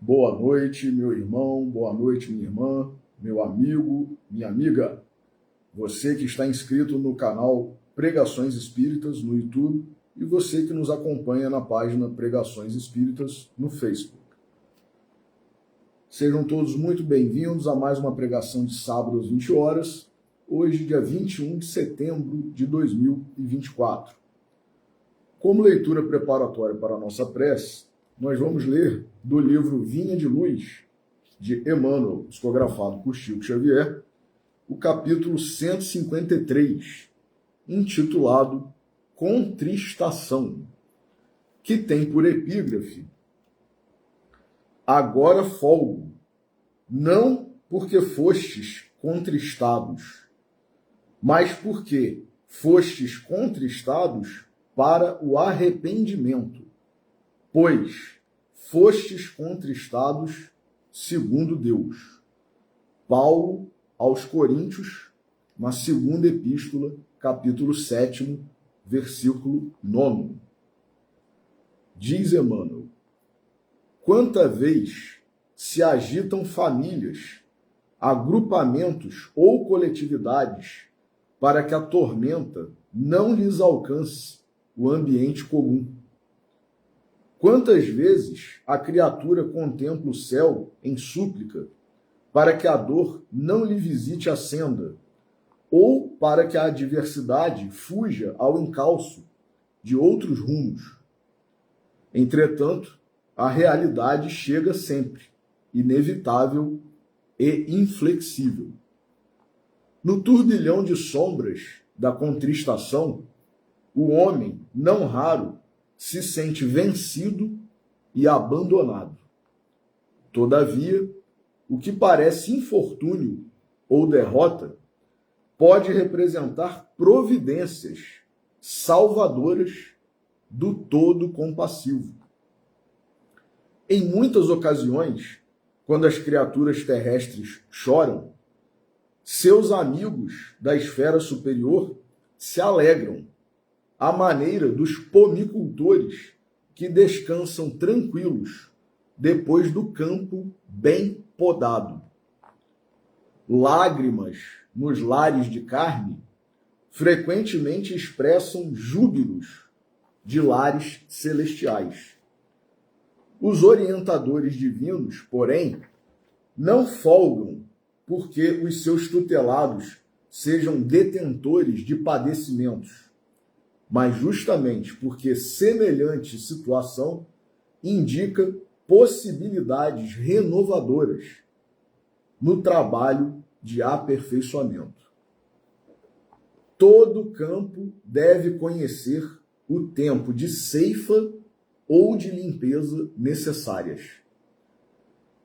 Boa noite, meu irmão, boa noite, minha irmã, meu amigo, minha amiga. Você que está inscrito no canal Pregações Espíritas no YouTube e você que nos acompanha na página Pregações Espíritas no Facebook. Sejam todos muito bem-vindos a mais uma pregação de sábado às 20 horas, hoje, dia 21 de setembro de 2024. Como leitura preparatória para a nossa prece, nós vamos ler do livro Vinha de Luz, de Emmanuel, psicografado por Chico Xavier, o capítulo 153, intitulado Contristação, que tem por epígrafe: Agora folgo, não porque fostes contristados, mas porque fostes contristados para o arrependimento, pois fostes contristados segundo Deus. Paulo aos Coríntios, na segunda epístola, capítulo 7, versículo 9. Diz Emmanuel: quanta vez se agitam famílias, agrupamentos ou coletividades para que a tormenta não lhes alcance o ambiente comum. Quantas vezes a criatura contempla o céu em súplica para que a dor não lhe visite a senda, ou para que a adversidade fuja ao encalço de outros rumos. Entretanto, a realidade chega sempre, inevitável e inflexível. No turbilhão de sombras da contristação, o homem, não raro, se sente vencido e abandonado. Todavia, o que parece infortúnio ou derrota pode representar providências salvadoras do todo compassivo. Em muitas ocasiões, quando as criaturas terrestres choram, seus amigos da esfera superior se alegram, à maneira dos pomicultores que descansam tranquilos depois do campo bem podado. Lágrimas nos lares de carne frequentemente expressam júbilos de lares celestiais. Os orientadores divinos, porém, não folgam porque os seus tutelados sejam detentores de padecimentos, mas justamente porque semelhante situação indica possibilidades renovadoras no trabalho de aperfeiçoamento. Todo campo deve conhecer o tempo de ceifa ou de limpeza necessárias.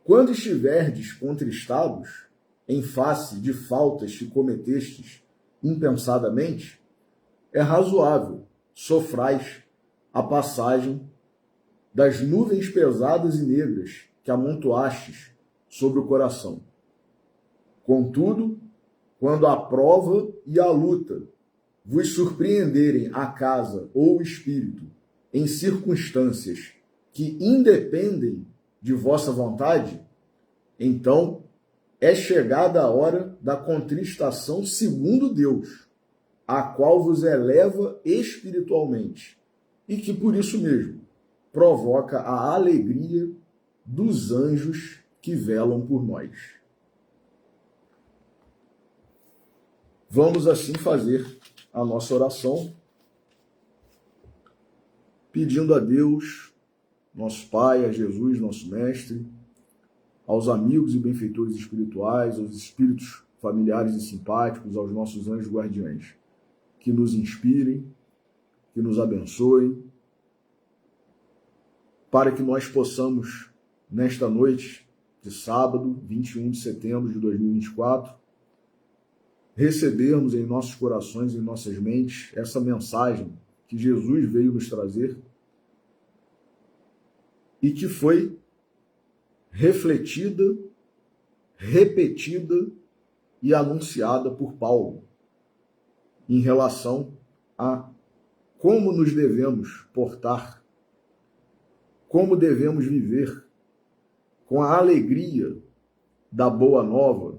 Quando estiverdes contristados, em face de faltas que cometestes impensadamente, é razoável sofrais a passagem das nuvens pesadas e negras que amontoastes sobre o coração. Contudo, quando a prova e a luta vos surpreenderem a casa ou o espírito em circunstâncias que independem de vossa vontade, então é chegada a hora da contristação segundo Deus, a qual vos eleva espiritualmente, e que por isso mesmo provoca a alegria dos anjos que velam por nós. Vamos assim fazer a nossa oração, pedindo a Deus, nosso Pai, a Jesus, nosso Mestre, aos amigos e benfeitores espirituais, aos espíritos familiares e simpáticos, aos nossos anjos guardiães, que nos inspirem, que nos abençoem, para que nós possamos, nesta noite de sábado, 21 de setembro de 2024, recebermos em nossos corações, em nossas mentes, essa mensagem que Jesus veio nos trazer e que foi refletida, repetida e anunciada por Paulo em relação a como nos devemos portar, como devemos viver, com a alegria da boa nova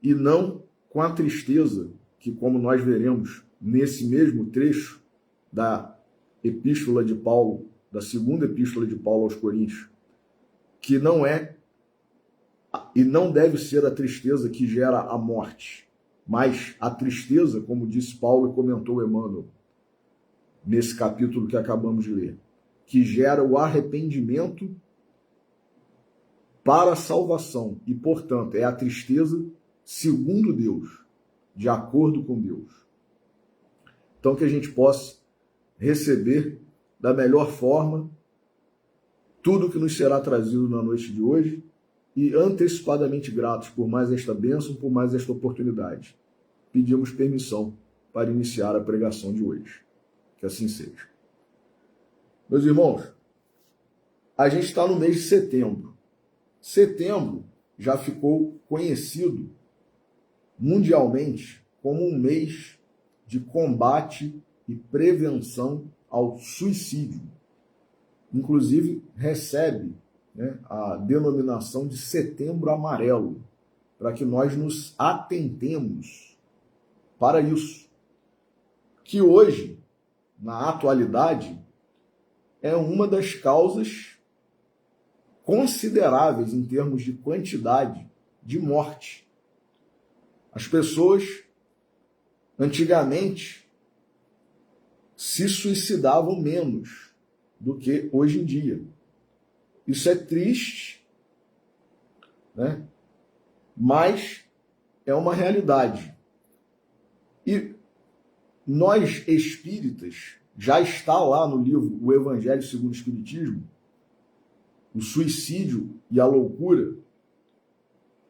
e não com a tristeza que, como nós veremos nesse mesmo trecho da epístola de Paulo, da segunda epístola de Paulo aos Coríntios, que não é e não deve ser a tristeza que gera a morte, mas a tristeza, como disse Paulo e comentou Emmanuel, nesse capítulo que acabamos de ler, que gera o arrependimento para a salvação e, portanto, é a tristeza segundo Deus, de acordo com Deus. Então, que a gente possa receber da melhor forma tudo que nos será trazido na noite de hoje e antecipadamente gratos por mais esta bênção, por mais esta oportunidade. Pedimos permissão para iniciar a pregação de hoje. Que assim seja. Meus irmãos, a gente está no mês de setembro. Setembro já ficou conhecido mundialmente como um mês de combate e prevenção ao suicídio. Inclusive, recebe, né, a denominação de Setembro Amarelo, para que nós nos atentemos para isso. Que hoje, na atualidade, é uma das causas consideráveis em termos de quantidade de morte. As pessoas, antigamente, se suicidavam menos do que hoje em dia. Isso é triste, né? Mas é uma realidade. E nós, espíritas, já está lá no livro O Evangelho segundo o Espiritismo, o suicídio e a loucura,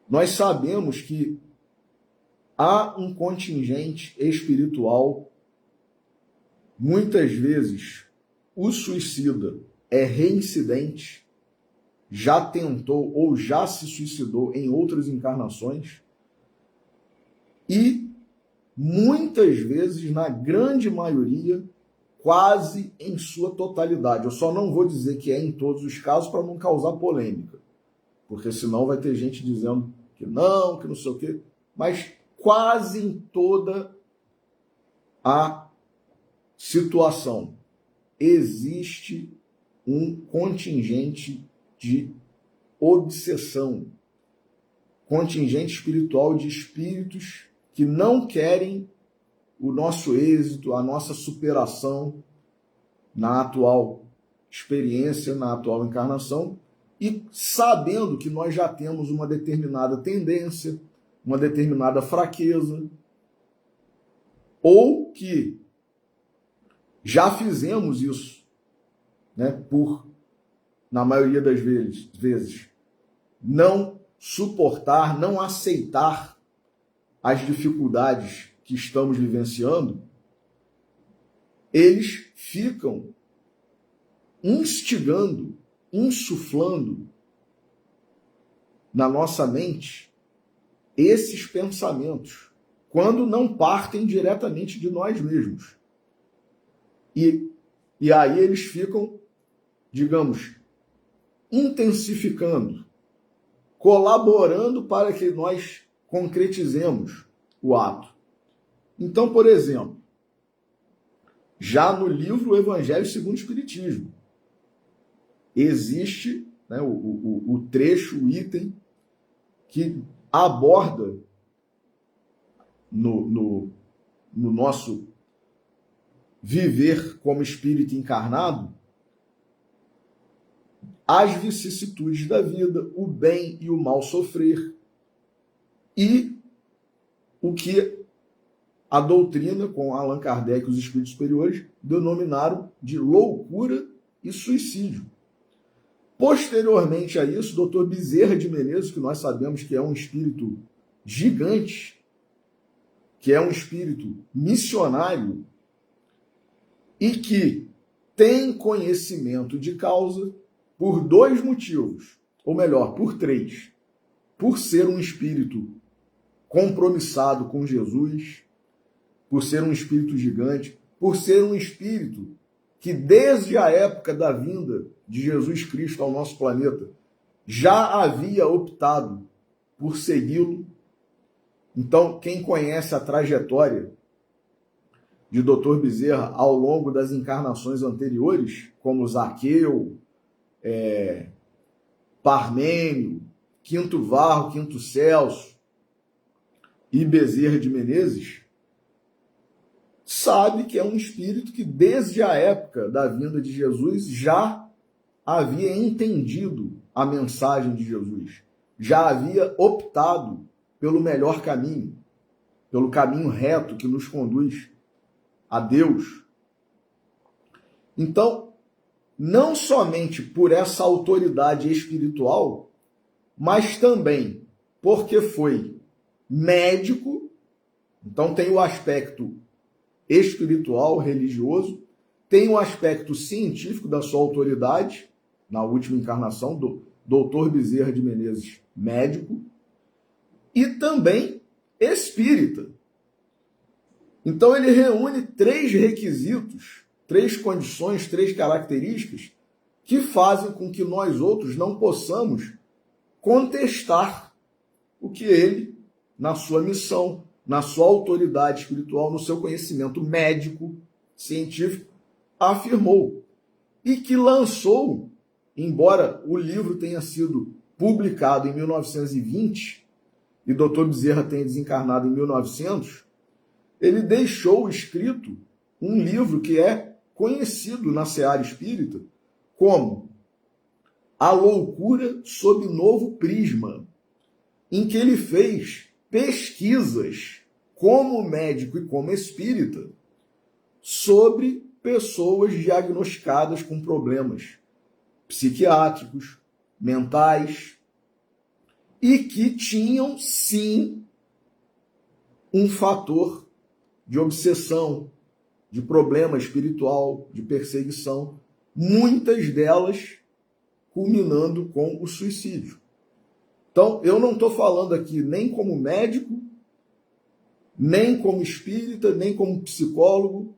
nós sabemos que há um contingente espiritual, muitas vezes o suicida é reincidente, já tentou ou já se suicidou em outras encarnações, e muitas vezes, na grande maioria, quase em sua totalidade. Eu só não vou dizer que é em todos os casos para não causar polêmica, porque senão vai ter gente dizendo que não sei o quê, mas quase em toda a situação existe um contingente de obsessão, contingente espiritual de espíritos que não querem o nosso êxito, a nossa superação na atual experiência, na atual encarnação, e sabendo que nós já temos uma determinada tendência, uma determinada fraqueza, ou que já fizemos isso, né, por, na maioria das vezes, não suportar, não aceitar as dificuldades que estamos vivenciando, eles ficam instigando, insuflando na nossa mente esses pensamentos, quando não partem diretamente de nós mesmos. E aí eles ficam, digamos, intensificando, colaborando para que nós concretizemos o ato. Então, por exemplo, já no livro O Evangelho segundo o Espiritismo, existe, né, o trecho, o item, que aborda no nosso viver como espírito encarnado as vicissitudes da vida, o bem e o mal sofrer, e o que a doutrina, com Allan Kardec e os espíritos superiores, denominaram de loucura e suicídio. Posteriormente a isso, o Dr. Bezerra de Menezes, que nós sabemos que é um espírito gigante, que é um espírito missionário e que tem conhecimento de causa por dois motivos, ou melhor, por três. Por ser um espírito compromissado com Jesus, por ser um espírito gigante, por ser um espírito que desde a época da vinda de Jesus Cristo ao nosso planeta já havia optado por segui-lo. Então, quem conhece a trajetória de Dr. Bezerra ao longo das encarnações anteriores, como Zaqueu, Parmênio, Quinto Varro, Quinto Celso e Bezerra de Menezes, sabe que é um espírito que desde a época da vinda de Jesus já havia entendido a mensagem de Jesus, já havia optado pelo melhor caminho, pelo caminho reto que nos conduz a Deus. Então, não somente por essa autoridade espiritual, mas também porque foi médico, então tem o aspecto espiritual, religioso, tem o aspecto científico da sua autoridade, na última encarnação, do Dr. Bezerra de Menezes, médico, e também espírita. Então ele reúne 3 requisitos, 3 condições, 3 características que fazem com que nós outros não possamos contestar o que ele, na sua missão, na sua autoridade espiritual, no seu conhecimento médico, científico, afirmou. E que lançou, embora o livro tenha sido publicado em 1920 e Dr. Bezerra tenha desencarnado em 1900, ele deixou escrito um livro que é conhecido na seara espírita como A Loucura sob Novo Prisma, em que ele fez pesquisas como médico e como espírita sobre pessoas diagnosticadas com problemas psiquiátricos, mentais, e que tinham, sim, um fator de obsessão, de problema espiritual, de perseguição, muitas delas culminando com o suicídio. Então, eu não estou falando aqui nem como médico, nem como espírita, nem como psicólogo,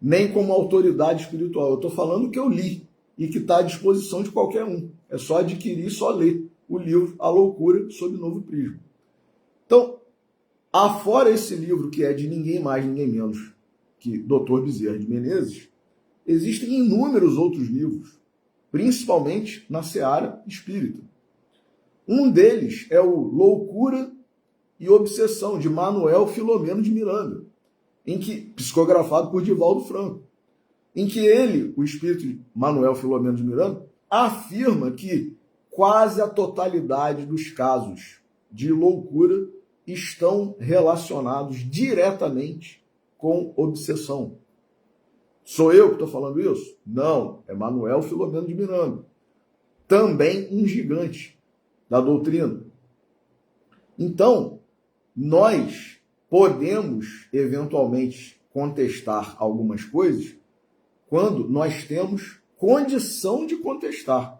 nem como autoridade espiritual. Eu estou falando o que eu li e que está à disposição de qualquer um. É só adquirir, só ler o livro A Loucura sob Novo Prisma. Então, afora esse livro, que é de ninguém mais, ninguém menos que Dr. Bezerra de Menezes, existem inúmeros outros livros, principalmente na seara espírita. Um deles é o Loucura e Obsessão, de Manuel Filomeno de Miranda, psicografado por Divaldo Franco, em que ele, o espírito Manuel Filomeno de Miranda, afirma que quase a totalidade dos casos de loucura estão relacionados diretamente com obsessão. Sou eu que estou falando isso? Não, é Manuel Filomeno de Miranda, também um gigante da doutrina. Então, nós podemos eventualmente contestar algumas coisas quando nós temos condição de contestar.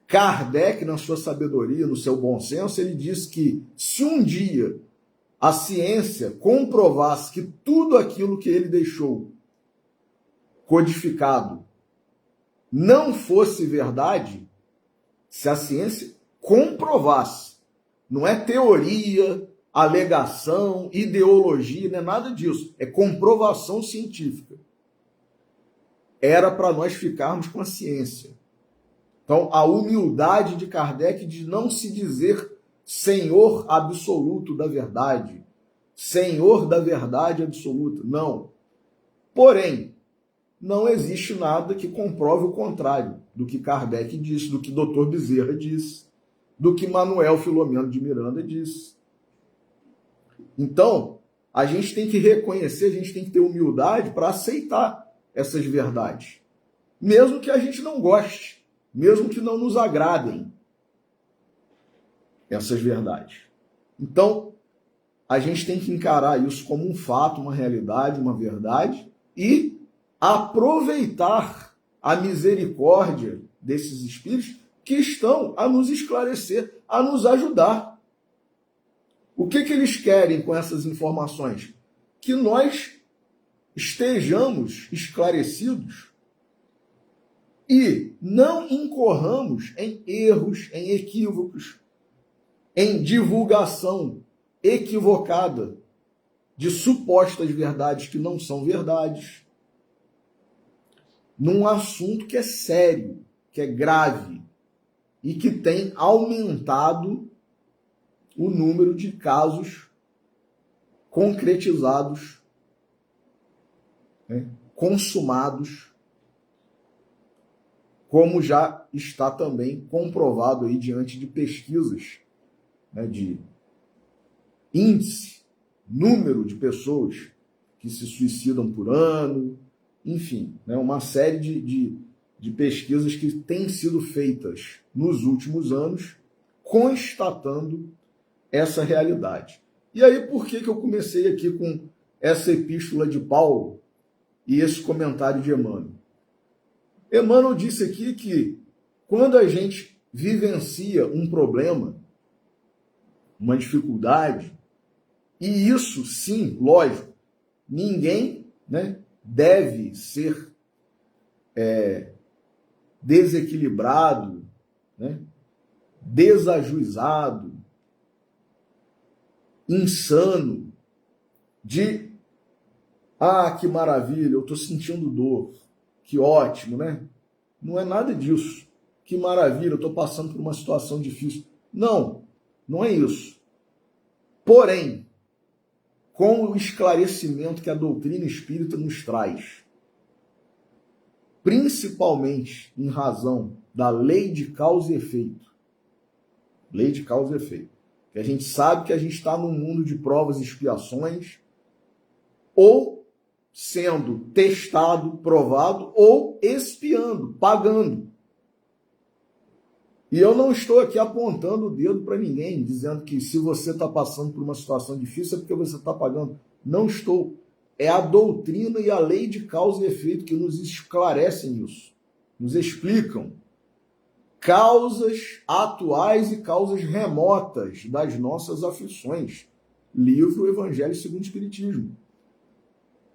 Kardec, na sua sabedoria, no seu bom senso, ele disse que se um dia a ciência comprovasse que tudo aquilo que ele deixou codificado não fosse verdade, se a ciência comprovasse, não é teoria, alegação, ideologia, não é nada disso, é comprovação científica. Era para nós ficarmos com a ciência. Então, a humildade de Kardec de não se dizer senhor absoluto da verdade, senhor da verdade absoluta, não. Porém, não existe nada que comprove o contrário do que Kardec disse, do que Dr. Bezerra disse, do que Manuel Filomeno de Miranda disse. Então, a gente tem que reconhecer, a gente tem que ter humildade para aceitar essas verdades, mesmo que a gente não goste, mesmo que não nos agradem essas verdades. Então, a gente tem que encarar isso como um fato, uma realidade, uma verdade e aproveitar a misericórdia desses espíritos que estão a nos esclarecer, a nos ajudar. O que eles querem com essas informações? Que nós estejamos esclarecidos e não incorramos em erros, em equívocos, em divulgação equivocada de supostas verdades que não são verdades, num assunto que é sério, que é grave e que tem aumentado o número de casos concretizados, né, consumados, como já está também comprovado aí diante de pesquisas, né, de índice, número de pessoas que se suicidam por ano, enfim, né, uma série de pesquisas que têm sido feitas nos últimos anos, constatando essa realidade. E aí, por que eu comecei aqui com essa epístola de Paulo e esse comentário de Emmanuel? Emmanuel disse aqui que quando a gente vivencia um problema, uma dificuldade, e isso, sim, lógico, ninguém, né, deve ser desequilibrado, né, desajuizado, insano, de que maravilha, eu estou sentindo dor, que ótimo, né? Não é nada disso. Que maravilha, eu estou passando por uma situação difícil. Não, não é isso. Porém, com o esclarecimento que a doutrina espírita nos traz, principalmente em razão da lei de causa e efeito. Lei de causa e efeito. Que a gente sabe que a gente está num mundo de provas e expiações, ou sendo testado, provado, ou expiando, pagando. E eu não estou aqui apontando o dedo para ninguém, dizendo que se você está passando por uma situação difícil é porque você está pagando. Não estou. É a doutrina e a lei de causa e efeito que nos esclarecem isso. Nos explicam causas atuais e causas remotas das nossas aflições. Livro Evangelho segundo o Espiritismo.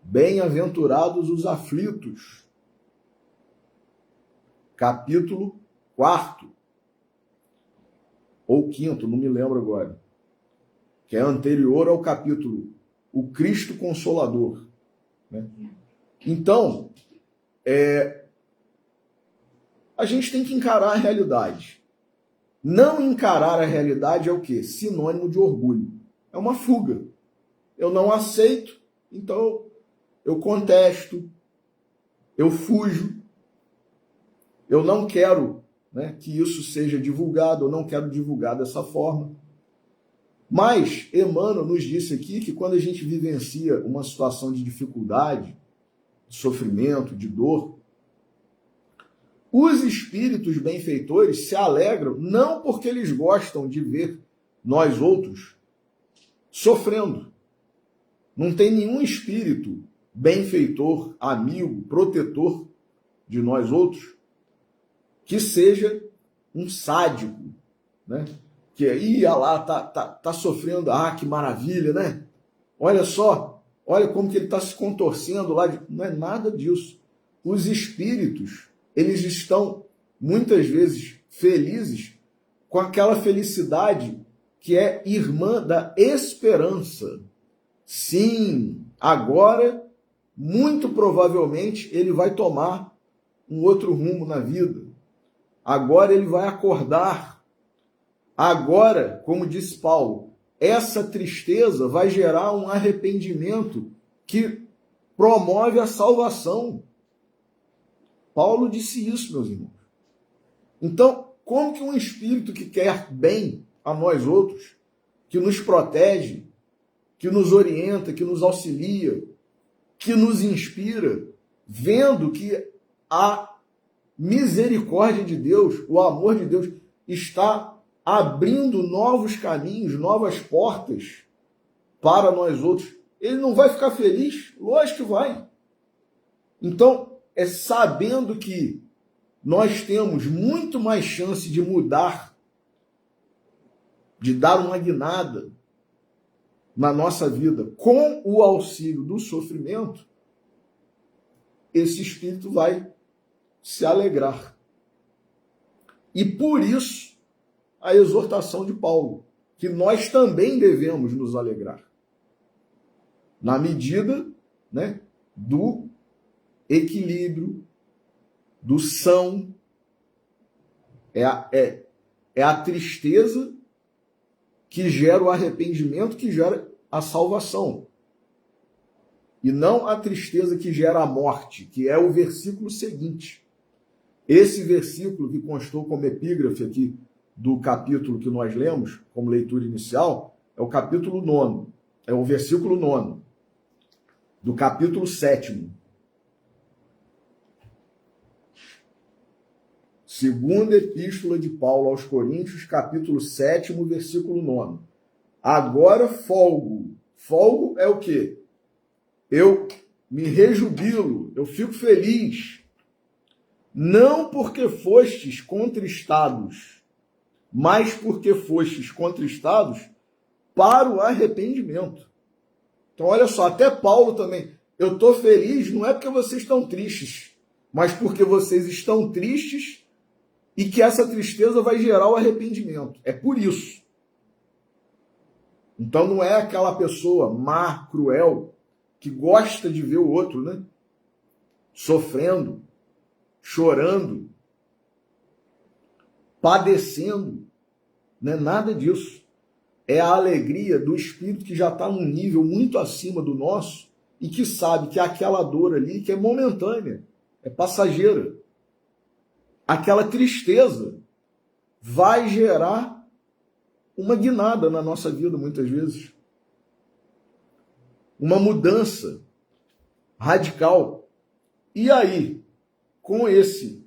Bem-aventurados os aflitos. Capítulo 4. Ou 5º, não me lembro agora. Que é anterior ao capítulo O Cristo Consolador. Né? Então, a gente tem que encarar a realidade. Não encarar a realidade é o quê? Sinônimo de orgulho. É uma fuga. Eu não aceito, então eu contesto, eu fujo, eu não quero, né, que isso seja divulgado, eu não quero divulgar dessa forma. Mas Emmanuel nos disse aqui que quando a gente vivencia uma situação de dificuldade, de sofrimento, de dor, os espíritos benfeitores se alegram não porque eles gostam de ver nós outros sofrendo. Não tem nenhum espírito benfeitor, amigo, protetor de nós outros que seja um sádico, né? Que ia lá, tá sofrendo, que maravilha, né? Olha só, olha como que ele está se contorcendo lá. Não é nada disso. Os espíritos, eles estão muitas vezes felizes com aquela felicidade que é irmã da esperança. Sim, agora, muito provavelmente, ele vai tomar um outro rumo na vida. Agora ele vai acordar. Agora, como disse Paulo, essa tristeza vai gerar um arrependimento que promove a salvação. Paulo disse isso, meus irmãos. Então, como que um espírito que quer bem a nós outros, que nos protege, que nos orienta, que nos auxilia, que nos inspira, vendo que a misericórdia de Deus, o amor de Deus, está abrindo novos caminhos, novas portas para nós outros, ele não vai ficar feliz? Lógico que vai. Então, é sabendo que nós temos muito mais chance de mudar, de dar uma guinada na nossa vida com o auxílio do sofrimento, esse espírito vai se alegrar. E por isso, a exortação de Paulo, que nós também devemos nos alegrar. Na medida, né, do equilíbrio, do são. É a tristeza que gera o arrependimento, que gera a salvação. E não a tristeza que gera a morte, que é o versículo seguinte. Esse versículo que constou como epígrafe aqui do capítulo que nós lemos, como leitura inicial, é o capítulo 9, é o versículo 9, do capítulo 7. Segunda epístola de Paulo aos Coríntios, capítulo 7, versículo 9. Agora folgo. Folgo é o quê? Eu me rejubilo, eu fico feliz. Não porque fostes contristados, mas porque fostes contristados para o arrependimento. Então, olha só, até Paulo também. Eu estou feliz, não é porque vocês estão tristes, mas porque vocês estão tristes e que essa tristeza vai gerar o arrependimento. É por isso. Então, não é aquela pessoa má, cruel, que gosta de ver o outro, né, sofrendo, chorando, padecendo. Não é nada disso. É a alegria do espírito que já está num nível muito acima do nosso e que sabe que aquela dor ali, que é momentânea, é passageira. Aquela tristeza vai gerar uma guinada na nossa vida, muitas vezes. Uma mudança radical. E aí, com esse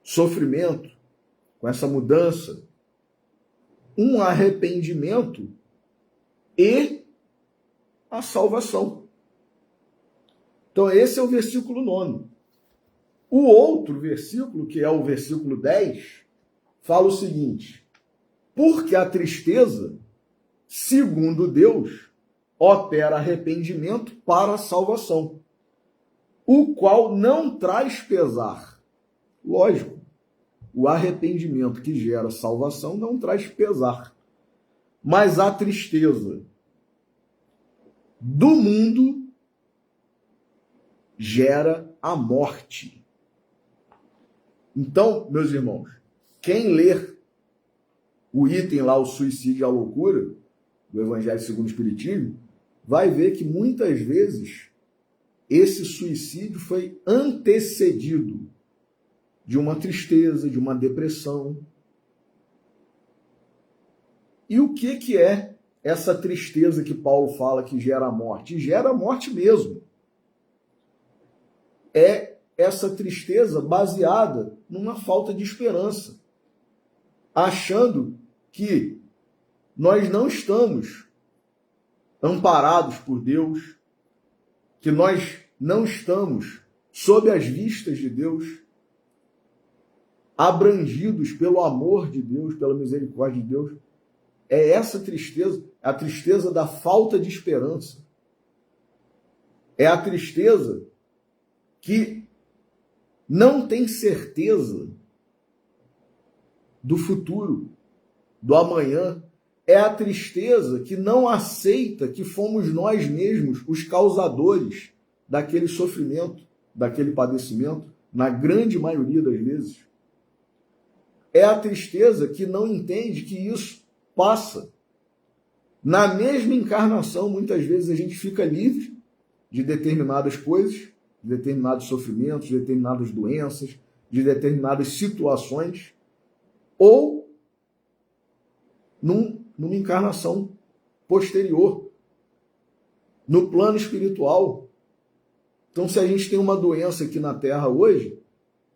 sofrimento, com essa mudança, um arrependimento e a salvação. Então, esse é o versículo 9. O outro versículo, que é o versículo 10, fala o seguinte: porque a tristeza, segundo Deus, opera arrependimento para a salvação, o qual não traz pesar. Lógico, o arrependimento que gera salvação não traz pesar. Mas a tristeza do mundo gera a morte. Então, meus irmãos, quem ler o item lá, o suicídio e a loucura, do Evangelho segundo o Espiritismo, vai ver que muitas vezes esse suicídio foi antecedido de uma tristeza, de uma depressão. E o que é essa tristeza que Paulo fala que gera a morte? E gera a morte mesmo. É essa tristeza baseada numa falta de esperança, achando que nós não estamos amparados por Deus, que nós não estamos sob as vistas de Deus, abrangidos pelo amor de Deus, pela misericórdia de Deus. É essa tristeza, a tristeza da falta de esperança. É a tristeza que não tem certeza do futuro, do amanhã. É a tristeza que não aceita que fomos nós mesmos os causadores daquele sofrimento, daquele padecimento, na grande maioria das vezes. É a tristeza que não entende que isso passa. Na mesma encarnação, muitas vezes a gente fica livre de determinadas coisas, de determinados sofrimentos, de determinadas doenças, de determinadas situações, ou numa encarnação posterior, no plano espiritual. Então, se a gente tem uma doença aqui na Terra hoje,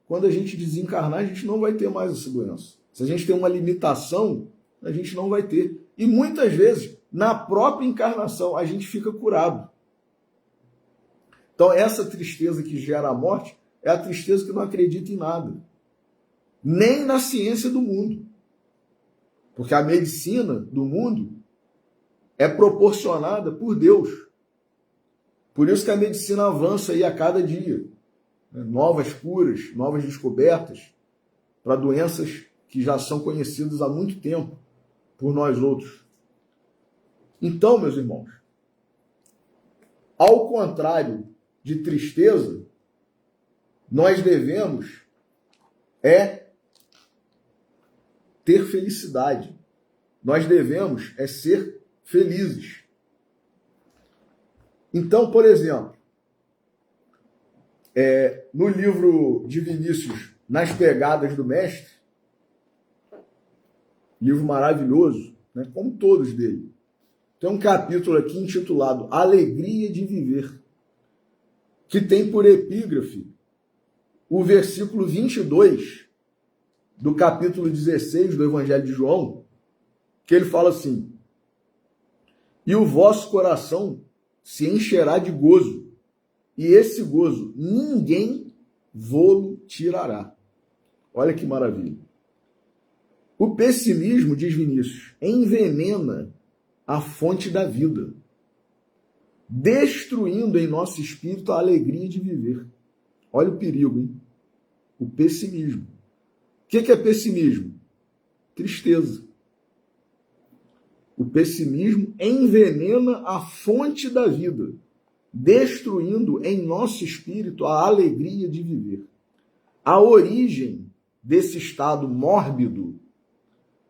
quando a gente desencarnar, a gente não vai ter mais essa doença. Se a gente tem uma limitação, a gente não vai ter. E muitas vezes, na própria encarnação, a gente fica curado. Então, essa tristeza que gera a morte é a tristeza que não acredita em nada. Nem na ciência do mundo. Porque a medicina do mundo é proporcionada por Deus. Por isso que a medicina avança aí a cada dia. né? Novas curas, novas descobertas para doenças que já são conhecidas há muito tempo por nós outros. Então, meus irmãos, ao contrário de tristeza, nós devemos ter felicidade. Nós devemos ser felizes. Então, por exemplo, no livro de Vinícius, Nas Pegadas do Mestre, livro maravilhoso, né, como todos dele, tem um capítulo aqui intitulado Alegria de Viver, que tem por epígrafe o versículo 22 do capítulo 16 do Evangelho de João, que ele fala assim: e o vosso coração se encherá de gozo, e esse gozo ninguém vô-lo tirará. Olha que maravilha. O pessimismo, diz Vinícius, envenena a fonte da vida, destruindo em nosso espírito a alegria de viver. Olha o perigo, hein? O pessimismo. O que é pessimismo? Tristeza. O pessimismo envenena a fonte da vida, destruindo em nosso espírito a alegria de viver. A origem desse estado mórbido,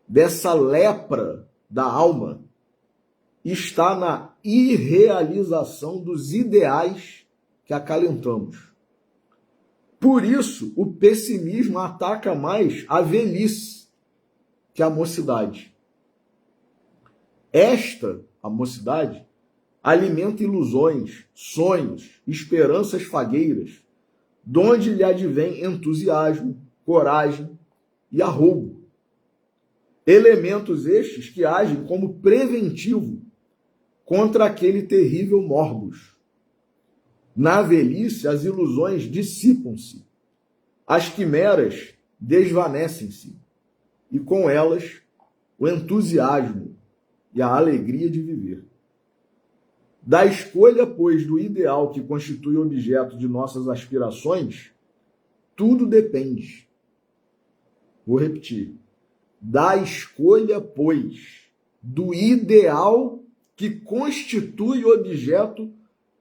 dessa lepra da alma, está na irrealização dos ideais que acalentamos. Por isso, o pessimismo ataca mais a velhice que a mocidade. A mocidade, alimenta ilusões, sonhos, esperanças fagueiras, donde lhe advém entusiasmo, coragem e arroubo. Elementos estes que agem como preventivo contra aquele terrível morbus. Na velhice, as ilusões dissipam-se, as quimeras desvanecem-se, e com elas o entusiasmo e a alegria de viver. Da escolha, pois, do ideal que constitui objeto de nossas aspirações, tudo depende. Vou repetir. Da escolha, pois, do ideal que constitui objeto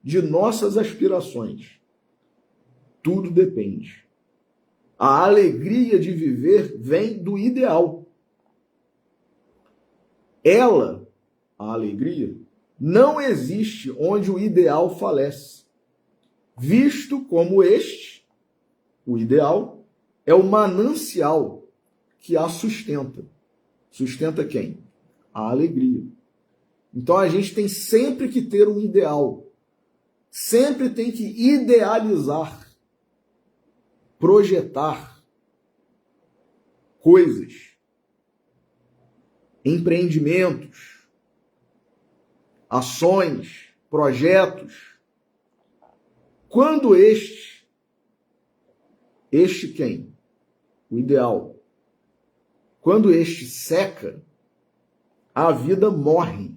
de nossas aspirações, tudo depende. A alegria de viver vem do ideal. A alegria, não existe onde o ideal falece, visto como este, o ideal, é o manancial que a sustenta. Sustenta quem? A alegria. Então a gente tem sempre que ter um ideal, sempre tem que idealizar, projetar coisas, empreendimentos, ações, projetos. Quando este quem? O ideal. Quando este seca, a vida morre,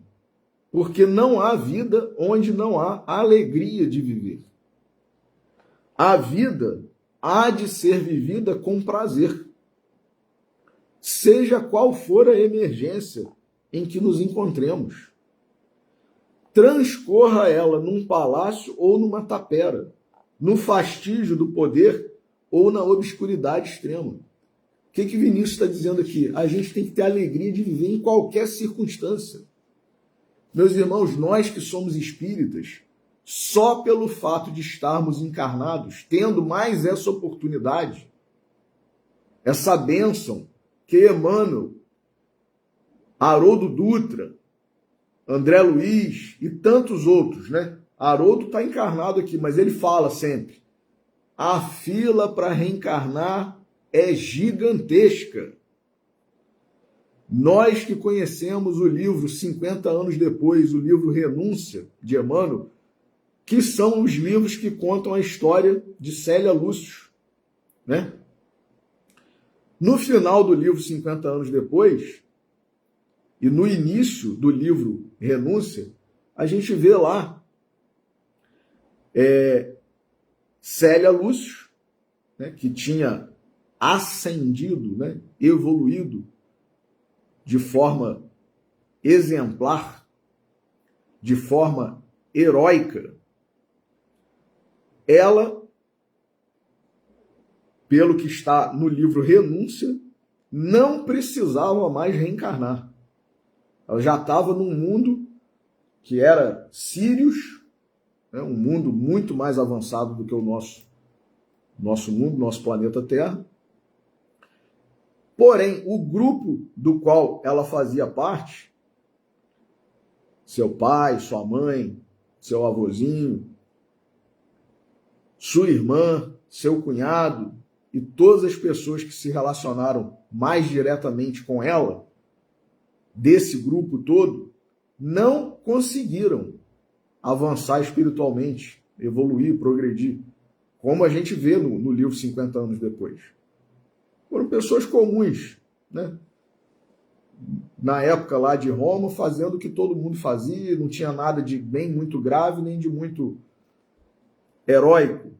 porque não há vida onde não há alegria de viver. A vida há de ser vivida com prazer, seja qual for a emergência em que nos encontremos. Transcorra ela num palácio ou numa tapera, no fastígio do poder ou na obscuridade extrema. O que Vinícius está dizendo aqui? A gente tem que ter alegria de viver em qualquer circunstância. Meus irmãos, nós que somos espíritas, só pelo fato de estarmos encarnados, tendo mais essa oportunidade, essa bênção que Emmanuel, Haroldo Dutra, André Luiz e tantos outros, né? Haroldo está encarnado aqui, mas ele fala sempre: a fila para reencarnar é gigantesca. Nós que conhecemos o livro 50 anos depois, o livro Renúncia, de Emmanuel, que são os livros que contam a história de Célia Lúcio, né? No final do livro 50 anos depois, e no início do livro Renúncia, a gente vê lá Célia Lúcio né, que tinha ascendido, né, evoluído de forma exemplar, de forma heróica, ela, pelo que está no livro Renúncia, não precisava mais reencarnar. Ela já estava num mundo que era Sírios, né, um mundo muito mais avançado do que o nosso mundo, nosso planeta Terra. Porém, o grupo do qual ela fazia parte, seu pai, sua mãe, seu avôzinho, sua irmã, seu cunhado e todas as pessoas que se relacionaram mais diretamente com ela, desse grupo todo, não conseguiram avançar espiritualmente, evoluir, progredir, como a gente vê no livro 50 anos depois. Foram pessoas comuns, né? Na época lá de Roma, fazendo o que todo mundo fazia, não tinha nada de nem muito grave, nem de muito heróico.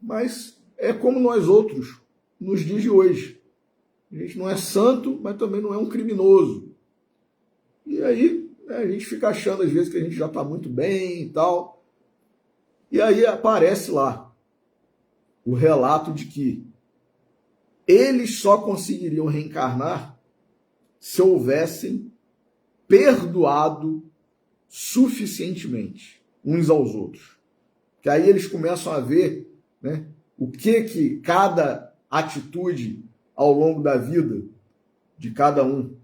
Mas é como nós outros, nos dias de hoje. A gente não é santo, mas também não é um criminoso. E aí, né, a gente fica achando às vezes que a gente já está muito bem e tal. E aí aparece lá o relato de que eles só conseguiriam reencarnar se houvessem perdoado suficientemente uns aos outros. Que aí eles começam a ver, né, o que cada atitude ao longo da vida de cada um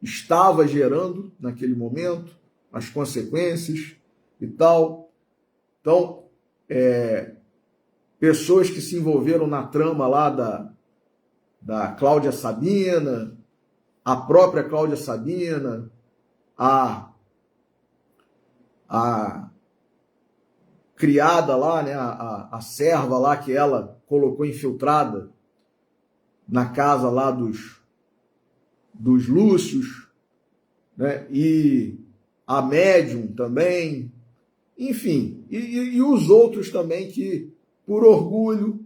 estava gerando naquele momento, as consequências e tal. Então, pessoas que se envolveram na trama lá da Cláudia Sabina, a própria Cláudia Sabina, a criada lá, né, a serva lá que ela colocou infiltrada na casa lá dos Lúcios, né, e a médium também, enfim, e os outros também que, por orgulho,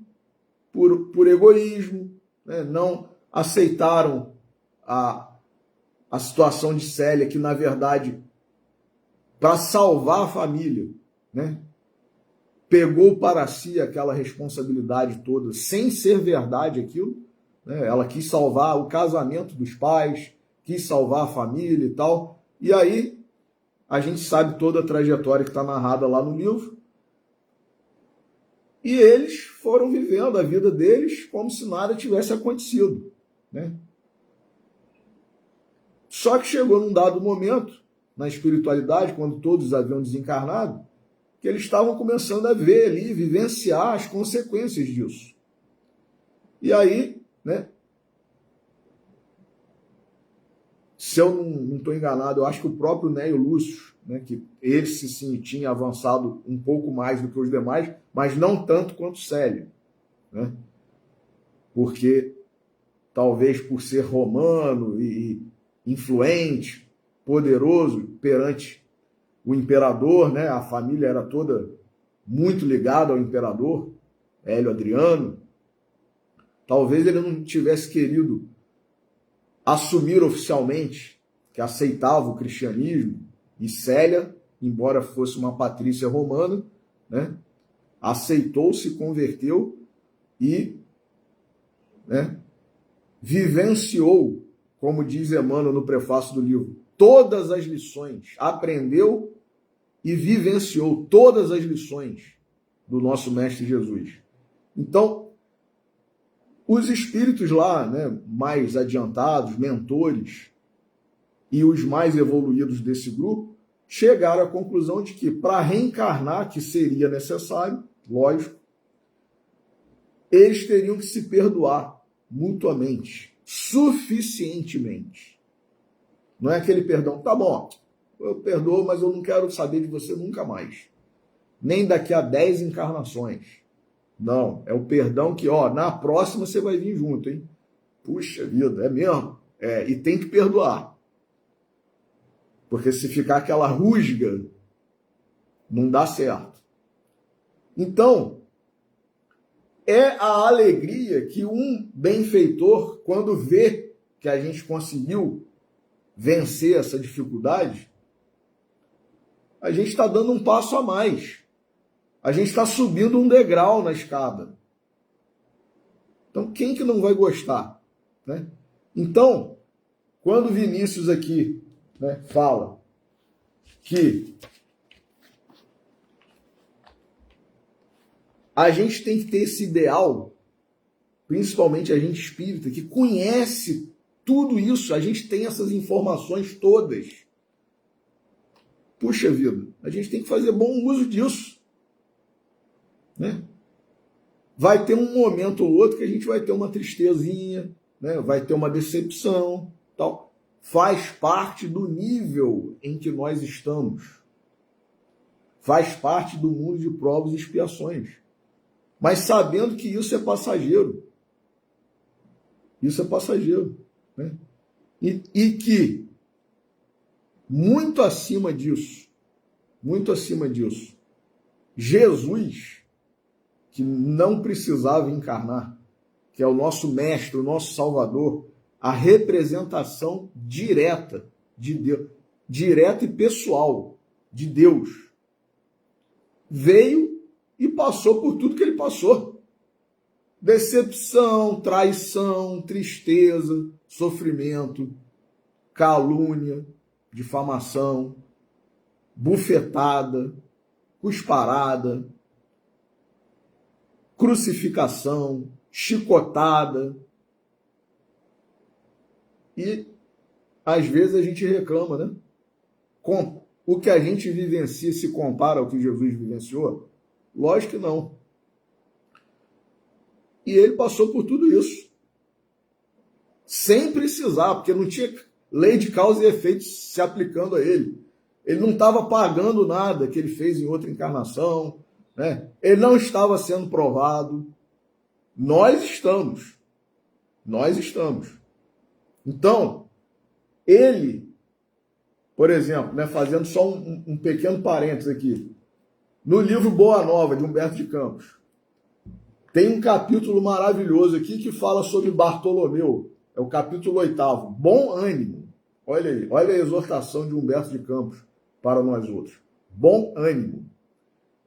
por egoísmo, né, não aceitaram a situação de Célia, que na verdade, para salvar a família, né, pegou para si aquela responsabilidade toda, sem ser verdade aquilo, né? Ela quis salvar o casamento dos pais, quis salvar a família e tal, e aí a gente sabe toda a trajetória que está narrada lá no livro, e eles foram vivendo a vida deles como se nada tivesse acontecido, né? Só que chegou num dado momento, na espiritualidade, quando todos haviam desencarnado, que eles estavam começando a ver ali, vivenciar as consequências disso. E aí, né, se eu não estou enganado, eu acho que o próprio Nélio Lúcio, né, que esse sim tinha avançado um pouco mais do que os demais, mas não tanto quanto Célia, né? Porque talvez por ser romano e influente, poderoso perante o imperador, né? A família era toda muito ligada ao imperador, Hélio Adriano. Talvez ele não tivesse querido assumir oficialmente que aceitava o cristianismo, e Célia, embora fosse uma patrícia romana, né, aceitou, se converteu e, né, vivenciou, como diz Emmanuel no prefácio do livro, todas as lições, aprendeu e vivenciou todas as lições do nosso Mestre Jesus. Então, os espíritos lá, né, mais adiantados, mentores, e os mais evoluídos desse grupo, chegaram à conclusão de que, para reencarnar, que seria necessário, lógico, eles teriam que se perdoar mutuamente, suficientemente. Não é aquele perdão, tá bom, eu perdoo, mas eu não quero saber de você nunca mais. Nem daqui a 10 encarnações. Não, é o perdão que, ó, na próxima você vai vir junto, hein? Puxa vida, é mesmo? É, e tem que perdoar. Porque se ficar aquela rusga, não dá certo. Então, é a alegria que um benfeitor, quando vê que a gente conseguiu vencer essa dificuldade, a gente está dando um passo a mais. A gente está subindo um degrau na escada. Então, quem que não vai gostar? Né? Então, quando Vinícius aqui, né, fala que a gente tem que ter esse ideal, principalmente a gente espírita, que conhece tudo isso, a gente tem essas informações todas. Puxa vida, a gente tem que fazer bom uso disso. Né? Vai ter um momento ou outro que a gente vai ter uma tristezinha, né? Vai ter uma decepção, tal. Faz parte do nível em que nós estamos. Faz parte do mundo de provas e expiações. Mas sabendo que isso é passageiro. Isso é passageiro. Né? E que, muito acima disso, Jesus, que não precisava encarnar, que é o nosso mestre, o nosso salvador, a representação direta de Deus, direta e pessoal de Deus, veio e passou por tudo que ele passou. Decepção, traição, tristeza, sofrimento, calúnia, difamação, bufetada, cusparada, crucificação, chicotada. E às vezes a gente reclama, né? Com o que a gente vivencia se compara ao que Jesus vivenciou? Lógico que não. E ele passou por tudo isso. Sem precisar, porque não tinha lei de causa e efeito se aplicando a ele. Ele não estava pagando nada que ele fez em outra encarnação, né? Ele não estava sendo provado. Nós estamos. Então, ele, por exemplo, né, fazendo só um pequeno parênteses aqui, no livro Boa Nova, de Humberto de Campos, tem um capítulo maravilhoso aqui que fala sobre Bartolomeu. É o capítulo 8º. Bom ânimo. Olha aí, olha a exortação de Humberto de Campos para nós outros. Bom ânimo.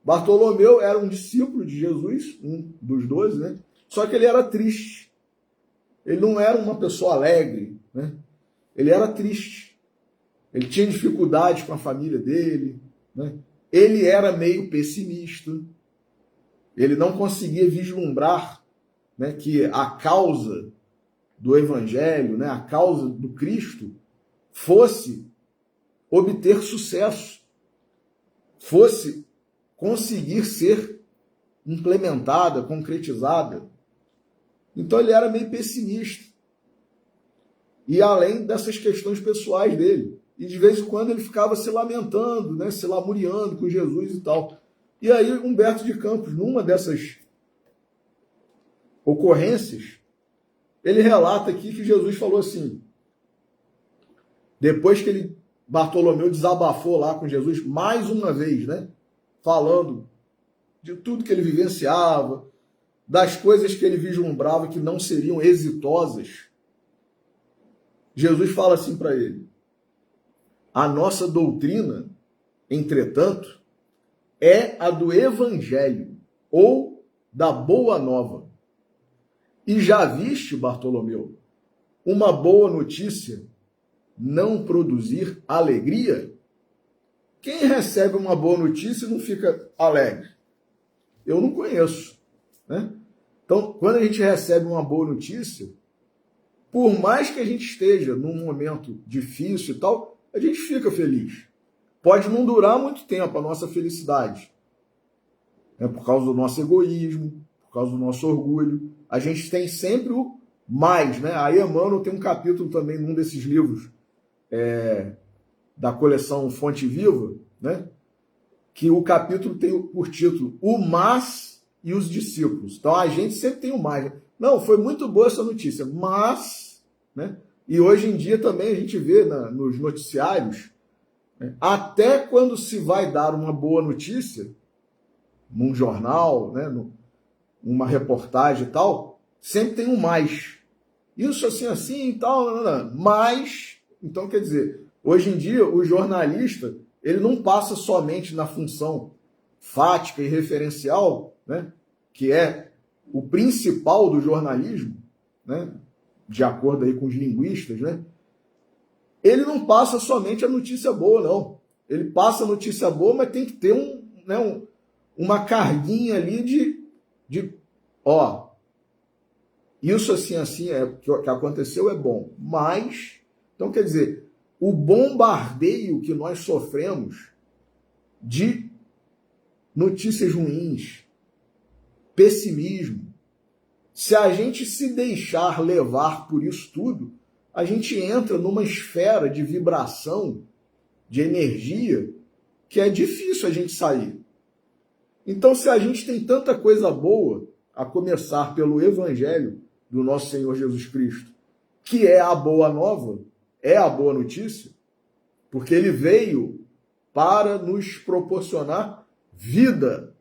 Bartolomeu era um discípulo de Jesus, um dos 12, né? Só que ele era triste. Ele não era uma pessoa alegre, né? Ele era triste. Ele tinha dificuldades com a família dele, né? Ele era meio pessimista. Ele não conseguia vislumbrar, né, que a causa do Evangelho, né, a causa do Cristo, fosse obter sucesso, fosse conseguir ser implementada, concretizada. Então ele era meio pessimista. E além dessas questões pessoais dele. E de vez em quando ele ficava se lamentando, né, se lamuriando com Jesus e tal. E aí Humberto de Campos, numa dessas ocorrências, ele relata aqui que Jesus falou assim, depois que Bartolomeu desabafou lá com Jesus, mais uma vez, né, falando de tudo que ele vivenciava, das coisas que ele vislumbrava que não seriam exitosas, Jesus fala assim para ele, a nossa doutrina, entretanto, é a do Evangelho, ou da Boa Nova. E já viste, Bartolomeu, uma boa notícia não produzir alegria? Quem recebe uma boa notícia não fica alegre? Eu não conheço, né? Então, quando a gente recebe uma boa notícia, por mais que a gente esteja num momento difícil e tal, a gente fica feliz. Pode não durar muito tempo a nossa felicidade, né? Por causa do nosso egoísmo, por causa do nosso orgulho. A gente tem sempre o mais, né? A Emmanuel tem um capítulo também num desses livros da coleção Fonte Viva, né? Que o capítulo tem por título O Mas e os Discípulos. Então a gente sempre tem o mais. Né? Não, foi muito boa essa notícia, mas, né? E hoje em dia também a gente vê nos noticiários, né? Até quando se vai dar uma boa notícia, num jornal, né? uma reportagem e tal, sempre tem um mais. Isso assim e tal, mas, então quer dizer, hoje em dia o jornalista, ele não passa somente na função fática e referencial, né, que é o principal do jornalismo, né, de acordo aí com os linguistas, né, ele não passa somente a notícia boa, não. Ele passa a notícia boa, mas tem que ter uma carguinha ali ó, isso assim que aconteceu é bom. Mas, então quer dizer, o bombardeio que nós sofremos de notícias ruins, pessimismo, se a gente se deixar levar por isso tudo, a gente entra numa esfera de vibração, de energia, que é difícil a gente sair. Então, se a gente tem tanta coisa boa, a começar pelo Evangelho do nosso Senhor Jesus Cristo, que é a boa nova, é a boa notícia, porque ele veio para nos proporcionar vida,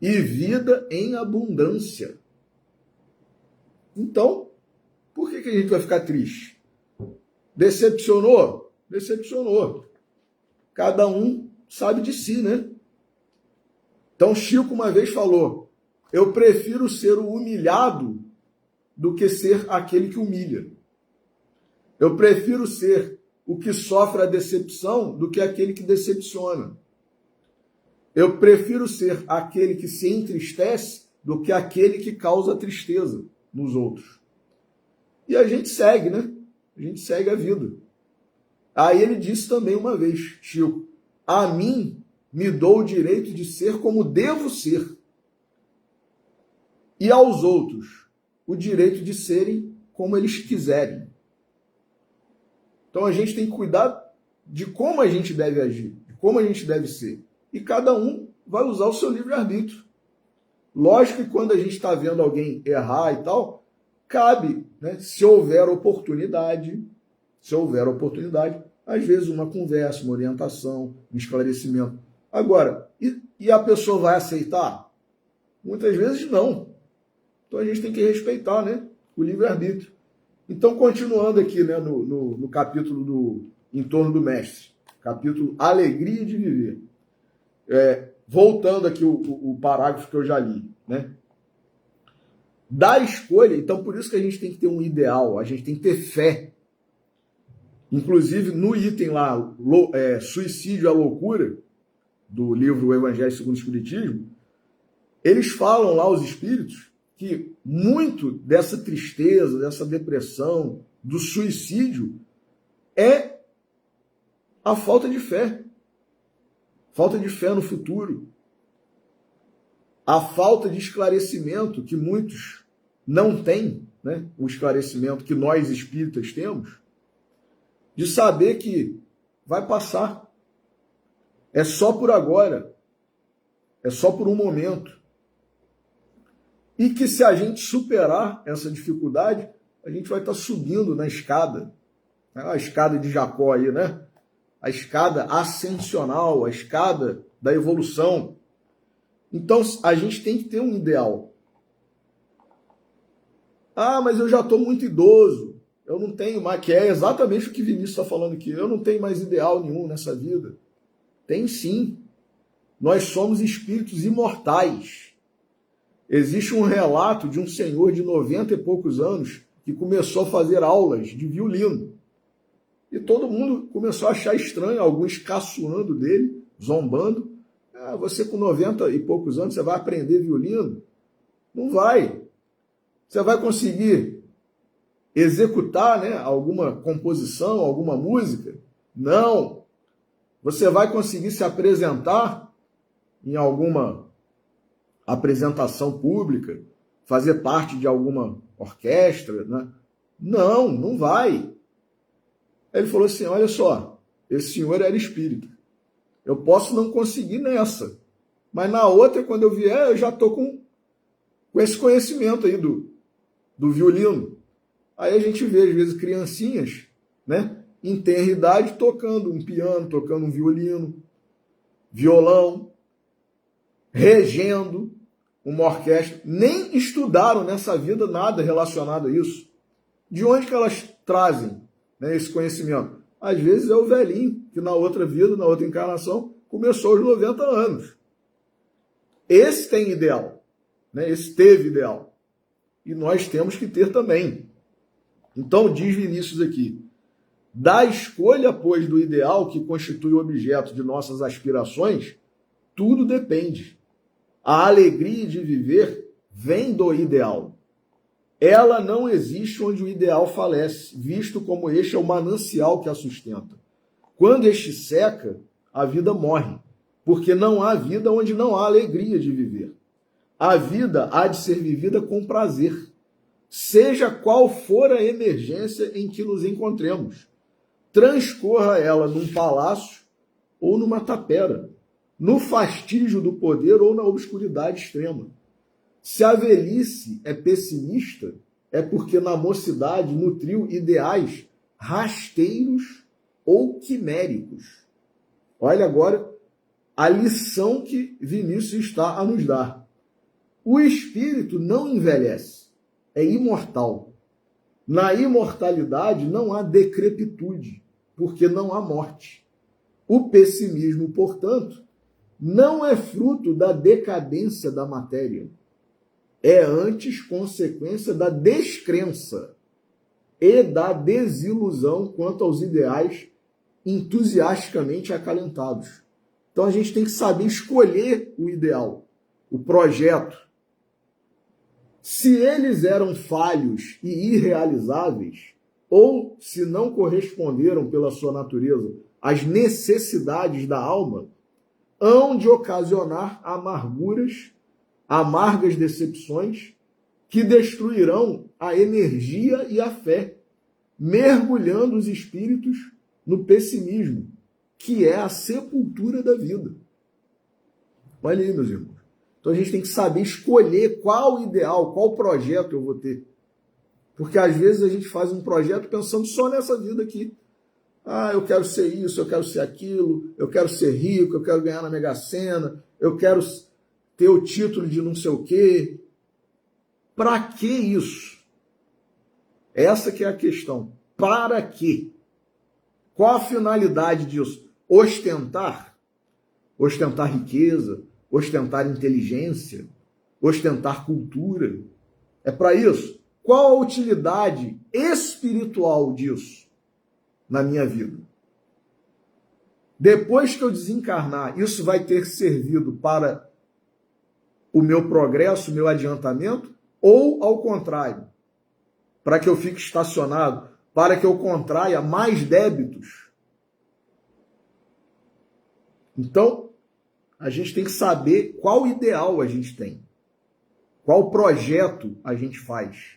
e vida em abundância. Então, por que a gente vai ficar triste? Decepcionou? Decepcionou. Cada um sabe de si, né? Então, Chico uma vez falou, eu prefiro ser o humilhado do que ser aquele que humilha. Eu prefiro ser o que sofre a decepção do que aquele que decepciona. Eu prefiro ser aquele que se entristece do que aquele que causa tristeza nos outros. E a gente segue, né? A gente segue a vida. Aí ele disse também uma vez, Chico, a mim me dou o direito de ser como devo ser. E aos outros, o direito de serem como eles quiserem. Então a gente tem que cuidar de como a gente deve agir, de como a gente deve ser. E cada um vai usar o seu livre-arbítrio. Lógico que quando a gente está vendo alguém errar e tal, cabe, né, se houver oportunidade, às vezes uma conversa, uma orientação, um esclarecimento. Agora, e a pessoa vai aceitar? Muitas vezes não. Então a gente tem que respeitar, né, o livre-arbítrio. Então, continuando aqui, né, no capítulo do Em Torno do Mestre, capítulo Alegria de Viver. Voltando aqui o parágrafo que eu já li, né? Da escolha, então por isso que a gente tem que ter um ideal, a gente tem que ter fé. Inclusive, no item lá, Suicídio à Loucura, do livro O Evangelho segundo o Espiritismo, eles falam lá, os espíritos, que muito dessa tristeza, dessa depressão, do suicídio, é a falta de fé. Falta de fé no futuro. A falta de esclarecimento que muitos não têm, né? O esclarecimento que nós espíritas temos, de saber que vai passar. É só por agora. É só por um momento. E que se a gente superar essa dificuldade, a gente vai estar subindo na escada. A escada de Jacó aí, né? A escada ascensional, a escada da evolução. Então, a gente tem que ter um ideal. Ah, mas eu já estou muito idoso. Eu não tenho mais, que é exatamente o que Vinícius está falando aqui. Eu não tenho mais ideal nenhum nessa vida. Tem sim. Nós somos espíritos imortais. Existe um relato de um senhor de 90 e poucos anos que começou a fazer aulas de violino. E todo mundo começou a achar estranho, alguns caçoando dele, zombando. Ah, você com 90 e poucos anos, você vai aprender violino? Não vai. Você vai conseguir executar, né, alguma composição, alguma música? Não. Você vai conseguir se apresentar em alguma apresentação pública, fazer parte de alguma orquestra, né? Não, não vai. Aí ele falou assim, olha só, esse senhor era espírita. Eu posso não conseguir nessa, mas na outra, quando eu vier, eu já estou com esse conhecimento aí do violino. Aí a gente vê, às vezes, criancinhas, né, em tenra idade, tocando um piano, tocando um violino, violão, regendo. uma orquestra, nem estudaram nessa vida nada relacionado a isso. De onde que elas trazem, né, esse conhecimento? Às vezes é o velhinho, que na outra vida, na outra encarnação, começou aos 90 anos. Esse tem ideal, né? Esse teve ideal. E nós temos que ter também. Então, diz Vinícius aqui, da escolha, pois, do ideal que constitui o objeto de nossas aspirações, tudo depende. A alegria de viver vem do ideal. Ela não existe onde o ideal falece, visto como este é o manancial que a sustenta. Quando este seca, a vida morre, porque não há vida onde não há alegria de viver. A vida há de ser vivida com prazer, seja qual for a emergência em que nos encontremos. Transcorra ela num palácio ou numa tapera, no fastígio do poder ou na obscuridade extrema. Se a velhice é pessimista, é porque na mocidade nutriu ideais rasteiros ou quiméricos. Olha agora a lição que Vinícius está a nos dar. O espírito não envelhece, é imortal. Na imortalidade não há decrepitude, porque não há morte. O pessimismo, portanto, não é fruto da decadência da matéria. É antes consequência da descrença e da desilusão quanto aos ideais entusiasticamente acalentados. Então a gente tem que saber escolher o ideal, o projeto. Se eles eram falhos e irrealizáveis, ou se não corresponderam pela sua natureza às necessidades da alma, hão de ocasionar amargas decepções que destruirão a energia e a fé, mergulhando os espíritos no pessimismo, que é a sepultura da vida. Olha aí, meus irmãos. Então a gente tem que saber escolher qual ideal, qual projeto eu vou ter. Porque às vezes a gente faz um projeto pensando só nessa vida aqui. Ah, eu quero ser isso, eu quero ser aquilo, eu quero ser rico, eu quero ganhar na Mega Sena, eu quero ter o título de não sei o quê. Para que isso? Essa que é a questão. Para quê? Qual a finalidade disso? Ostentar? Ostentar riqueza? Ostentar inteligência? Ostentar cultura? É para isso? Qual a utilidade espiritual disso na minha vida? Depois que eu desencarnar, isso vai ter servido para o meu progresso, o meu adiantamento? Ou, ao contrário, para que eu fique estacionado, para que eu contraia mais débitos? Então, a gente tem que saber qual ideal a gente tem, qual projeto a gente faz,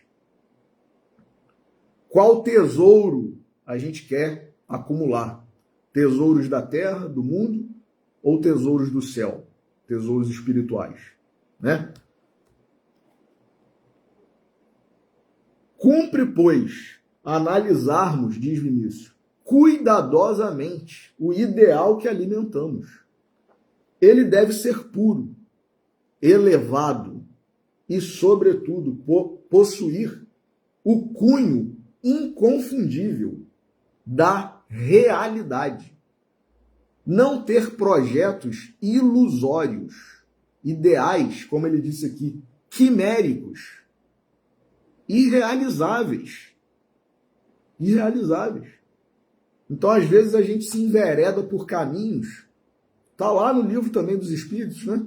qual tesouro a gente quer acumular. Tesouros da terra, do mundo, ou tesouros do céu, tesouros espirituais, né? Cumpre, pois, analisarmos, diz Vinícius, cuidadosamente o ideal que alimentamos. Ele deve ser puro, elevado e, sobretudo, possuir o cunho inconfundível da realidade. Não ter projetos ilusórios, ideais, como ele disse aqui, quiméricos, irrealizáveis. Irrealizáveis. Então, às vezes, a gente se envereda por caminhos. Está lá no livro também dos Espíritos, né?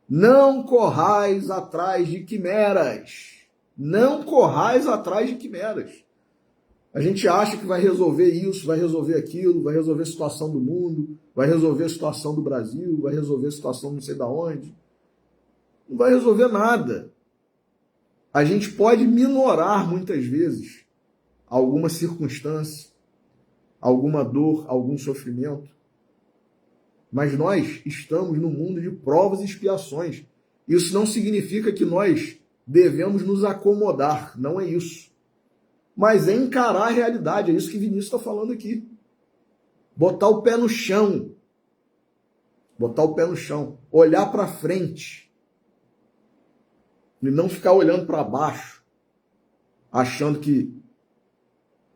Não corrais atrás de quimeras. Não corrais atrás de quimeras. A gente acha que vai resolver isso, vai resolver aquilo, vai resolver a situação do mundo, vai resolver a situação do Brasil, vai resolver a situação não sei de onde. Não vai resolver nada. A gente pode minorar muitas vezes alguma circunstância, alguma dor, algum sofrimento. Mas nós estamos no mundo de provas e expiações. Isso não significa que nós devemos nos acomodar, não é isso. Mas é encarar a realidade, é isso que Vinícius está falando aqui. Botar o pé no chão. Botar o pé no chão. Olhar para frente. E não ficar olhando para baixo, achando que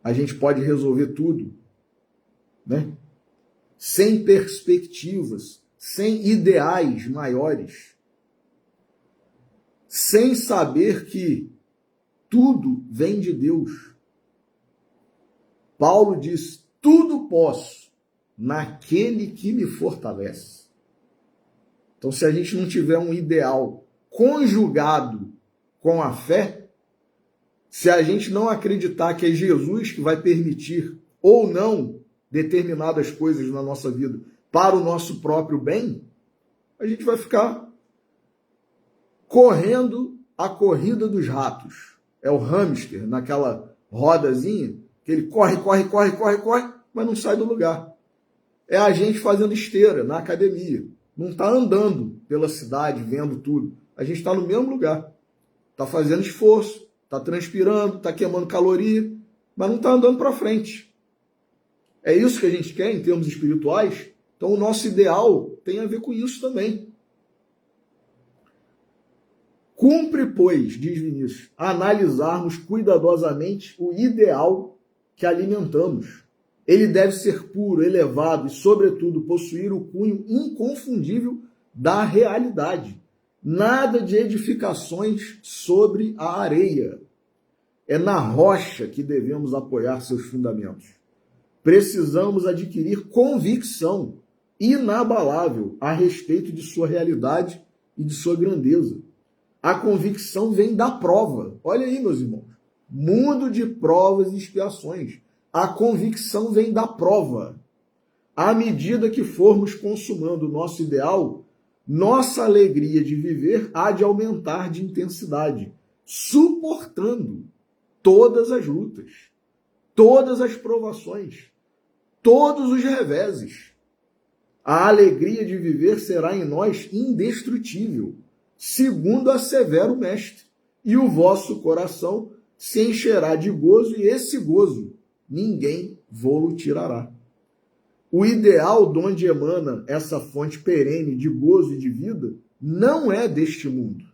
a gente pode resolver tudo, né? Sem perspectivas, sem ideais maiores, sem saber que tudo vem de Deus. Paulo diz: tudo posso naquele que me fortalece. Então, se a gente não tiver um ideal conjugado com a fé, se a gente não acreditar que é Jesus que vai permitir ou não determinadas coisas na nossa vida para o nosso próprio bem, a gente vai ficar correndo a corrida dos ratos. É o hamster naquela rodazinha, que ele corre, mas não sai do lugar. É a gente fazendo esteira na academia. Não está andando pela cidade, vendo tudo. A gente está no mesmo lugar. Está fazendo esforço, está transpirando, está queimando caloria, mas não está andando para frente. É isso que a gente quer em termos espirituais? Então o nosso ideal tem a ver com isso também. Cumpre, pois, diz Vinícius, analisarmos cuidadosamente o ideal que alimentamos. Ele deve ser puro, elevado e, sobretudo, possuir o cunho inconfundível da realidade. Nada de edificações sobre a areia. É na rocha que devemos apoiar seus fundamentos. Precisamos adquirir convicção inabalável a respeito de sua realidade e de sua grandeza. A convicção vem da prova. Olha aí, meus irmãos. Mundo de provas e expiações. A convicção vem da prova. À medida que formos consumando o nosso ideal, nossa alegria de viver há de aumentar de intensidade, suportando todas as lutas, todas as provações, todos os reveses. A alegria de viver será em nós indestrutível, segundo assevera o Mestre, e o vosso coração se encherá de gozo, e esse gozo ninguém vô-lo tirará. O ideal de onde emana essa fonte perene de gozo e de vida não é deste mundo.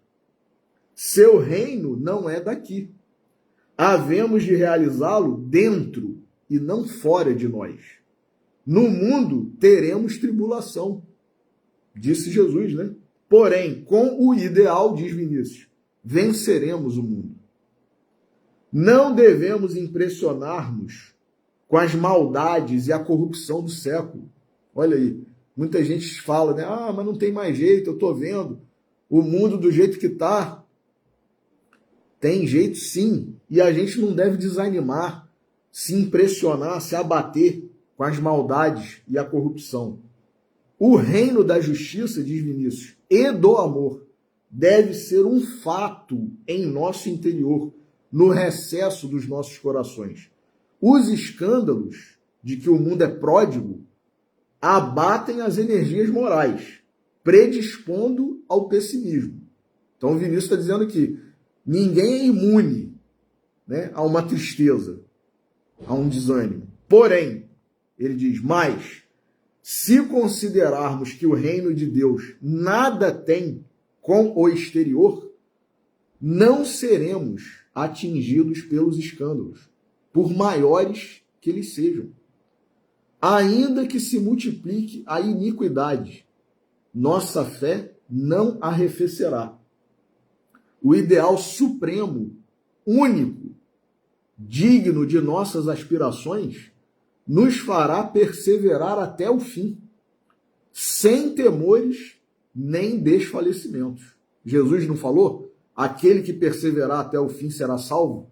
Seu reino não é daqui. Havemos de realizá-lo dentro e não fora de nós. No mundo teremos tribulação, disse Jesus, né? Porém, com o ideal, diz Vinícius, venceremos o mundo. Não devemos impressionar-nos com as maldades e a corrupção do século. Olha aí, muita gente fala, né? Ah, mas não tem mais jeito, eu estou vendo o mundo do jeito que está. Tem jeito sim, e a gente não deve desanimar, se impressionar, se abater com as maldades e a corrupção. O reino da justiça, diz Vinícius, e do amor deve ser um fato em nosso interior, no recesso dos nossos corações. Os escândalos de que o mundo é pródigo abatem as energias morais, predispondo ao pessimismo. Então o Vinícius está dizendo aqui, ninguém é imune, né, a uma tristeza, a um desânimo. Porém, ele diz, mas se considerarmos que o reino de Deus nada tem com o exterior, não seremos atingidos pelos escândalos, por maiores que eles sejam. Ainda que se multiplique a iniquidade, nossa fé não arrefecerá. O ideal supremo, único, digno de nossas aspirações, nos fará perseverar até o fim, sem temores nem desfalecimentos. Jesus não falou? Aquele que perseverar até o fim será salvo?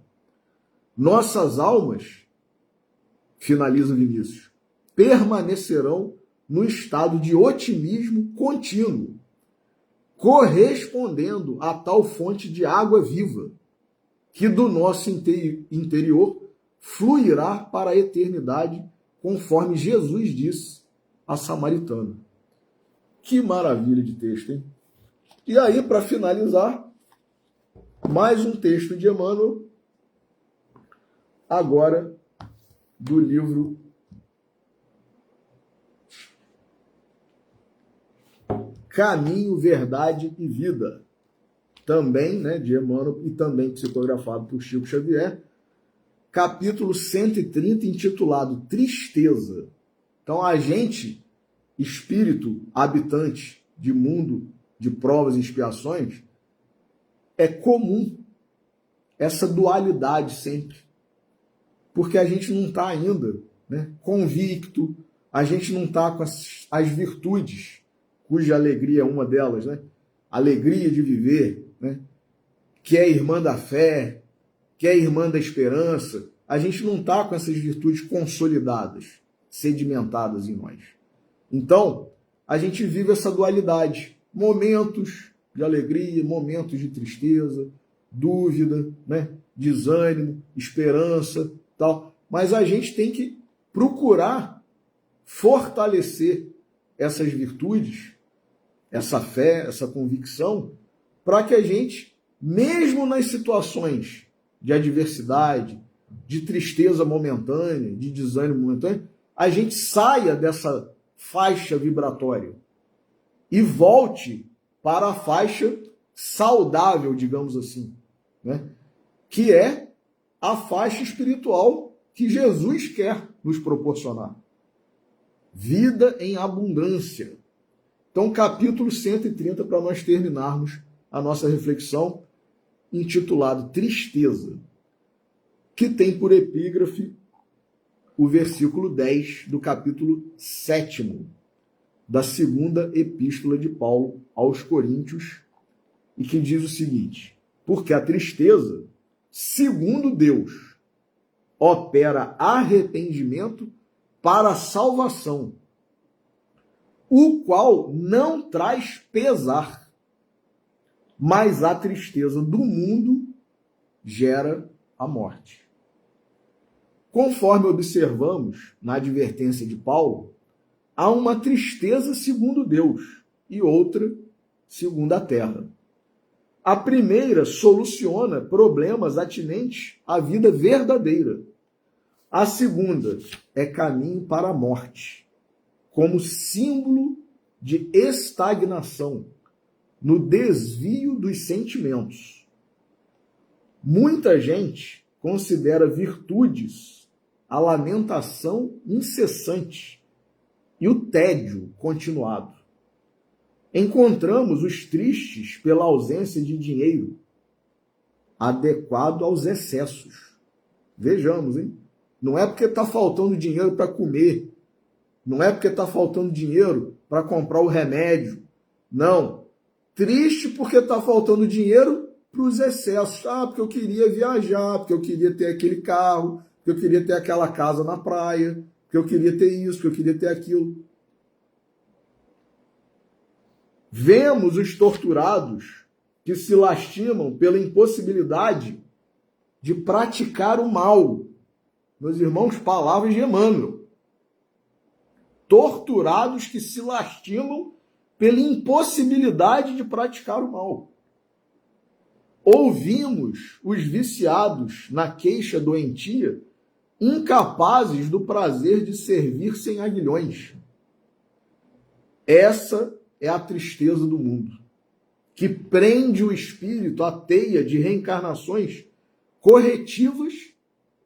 Nossas almas, finaliza Vinícius, permanecerão no estado de otimismo contínuo, correspondendo a tal fonte de água viva, que do nosso interior fluirá para a eternidade, conforme Jesus disse à samaritana. Que maravilha de texto, hein? E aí, para finalizar, mais um texto de Emmanuel, agora do livro Caminho, Verdade e Vida. também, né, de Emmanuel e também psicografado por Chico Xavier, capítulo 130, intitulado Tristeza. Então, a gente, espírito habitante de mundo de provas e expiações, é comum essa dualidade sempre. Porque a gente não está ainda, né, convicto, a gente não está com as virtudes, cuja alegria é uma delas, né? Alegria de viver, né? Que é irmã da fé, que é irmã da esperança. A gente não está com essas virtudes consolidadas, sedimentadas em nós. Então, a gente vive essa dualidade. Momentos de alegria, momentos de tristeza, dúvida, né? Desânimo, esperança, tal. Mas a gente tem que procurar fortalecer essas virtudes, essa fé, essa convicção, para que a gente, mesmo nas situações de adversidade, de tristeza momentânea, de desânimo momentâneo, a gente saia dessa faixa vibratória e volte para a faixa saudável, digamos assim, né? Que é a faixa espiritual que Jesus quer nos proporcionar. Vida em abundância. Então, capítulo 130, para nós terminarmos a nossa reflexão, intitulado Tristeza, que tem por epígrafe o versículo 10 do capítulo 7º da segunda epístola de Paulo aos Coríntios, e que diz o seguinte: porque a tristeza, segundo Deus, opera arrependimento para a salvação, o qual não traz pesar, mas a tristeza do mundo gera a morte. Conforme observamos na advertência de Paulo, há uma tristeza segundo Deus e outra segundo a terra. A primeira soluciona problemas atinentes à vida verdadeira. A segunda é caminho para a morte, como símbolo de estagnação no desvio dos sentimentos. Muita gente considera virtudes a lamentação incessante e o tédio continuado. Encontramos os tristes pela ausência de dinheiro adequado aos excessos. Vejamos, hein? Não é porque está faltando dinheiro para comer, não é porque está faltando dinheiro para comprar o remédio. Não. Triste porque está faltando dinheiro para os excessos. Ah, porque eu queria viajar, porque eu queria ter aquele carro, porque eu queria ter aquela casa na praia, porque eu queria ter isso, porque eu queria ter aquilo. Vemos os torturados que se lastimam pela impossibilidade de praticar o mal. Meus irmãos, palavras de Emmanuel. Torturados que se lastimam pela impossibilidade de praticar o mal. Ouvimos os viciados na queixa doentia, incapazes do prazer de servir sem aguilhões. Essa é a tristeza do mundo, que prende o espírito à teia de reencarnações corretivas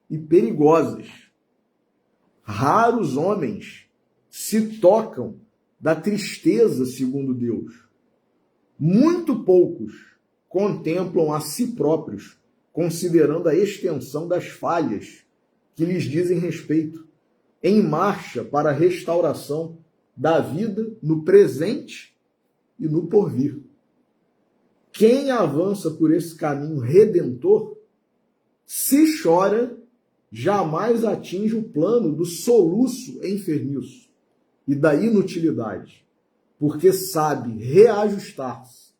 e perigosas. Raros homens se tocam da tristeza segundo Deus. Muito poucos contemplam a si próprios, considerando a extensão das falhas que lhes dizem respeito, em marcha para a restauração da vida no presente e no porvir. Quem avança por esse caminho redentor, se chora, jamais atinge o plano do soluço enfermiço e da inutilidade, porque sabe reajustar-se,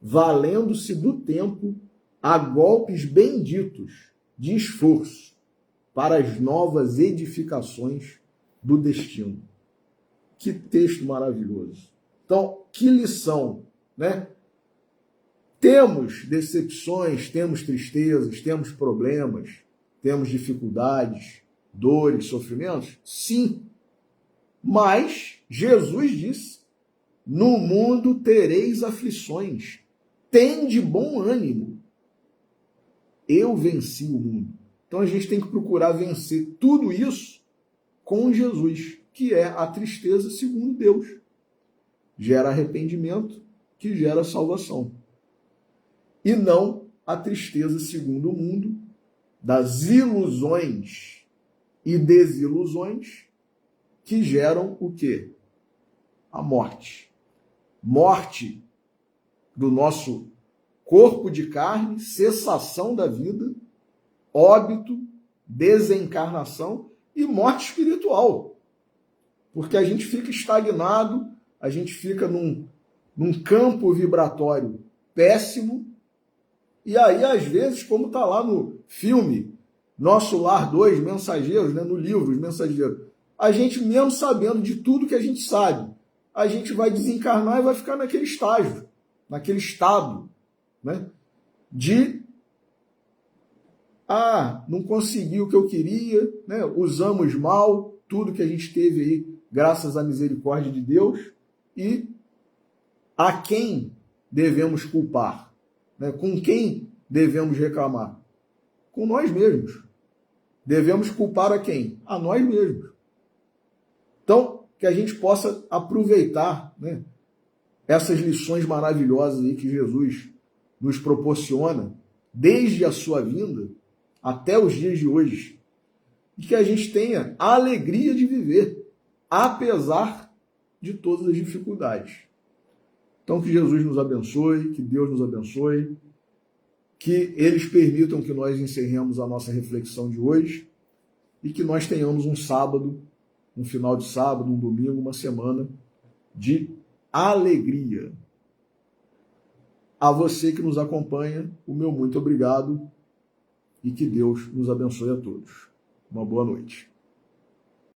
valendo-se do tempo a golpes benditos de esforço para as novas edificações do destino. Que texto maravilhoso. Então, que lição, né? Temos decepções, temos tristezas, temos problemas, temos dificuldades, dores, sofrimentos? Sim. Mas Jesus disse: no mundo tereis aflições, Tende bom ânimo. Eu venci o mundo. Então a gente tem que procurar vencer tudo isso com Jesus, que é a tristeza segundo Deus. Gera arrependimento, que gera salvação. E não a tristeza segundo o mundo, das ilusões e desilusões, que geram o quê? A morte. Morte do nosso corpo de carne, cessação da vida, óbito, desencarnação e morte espiritual. Porque a gente fica estagnado, a gente fica num campo vibratório péssimo, e aí, às vezes, como está lá no filme Nosso Lar 2, Mensageiros, né, no livro Os Mensageiros, a gente, mesmo sabendo de tudo que a gente sabe, a gente vai desencarnar e vai ficar naquele estágio, naquele estado, né, de não consegui o que eu queria, né, usamos mal tudo que a gente teve aí, graças à misericórdia de Deus, e a quem devemos culpar? Né? Com quem devemos reclamar? Com nós mesmos. Devemos culpar a quem? A nós mesmos. Então, que a gente possa aproveitar, né, essas lições maravilhosas aí que Jesus nos proporciona, desde a sua vinda até os dias de hoje, e que a gente tenha a alegria de viver, apesar de todas as dificuldades. Então, que Jesus nos abençoe, que Deus nos abençoe, que eles permitam que nós encerremos a nossa reflexão de hoje e que nós tenhamos um sábado, um final de sábado, um domingo, uma semana de alegria. A você que nos acompanha, o meu muito obrigado e que Deus nos abençoe a todos. Uma boa noite.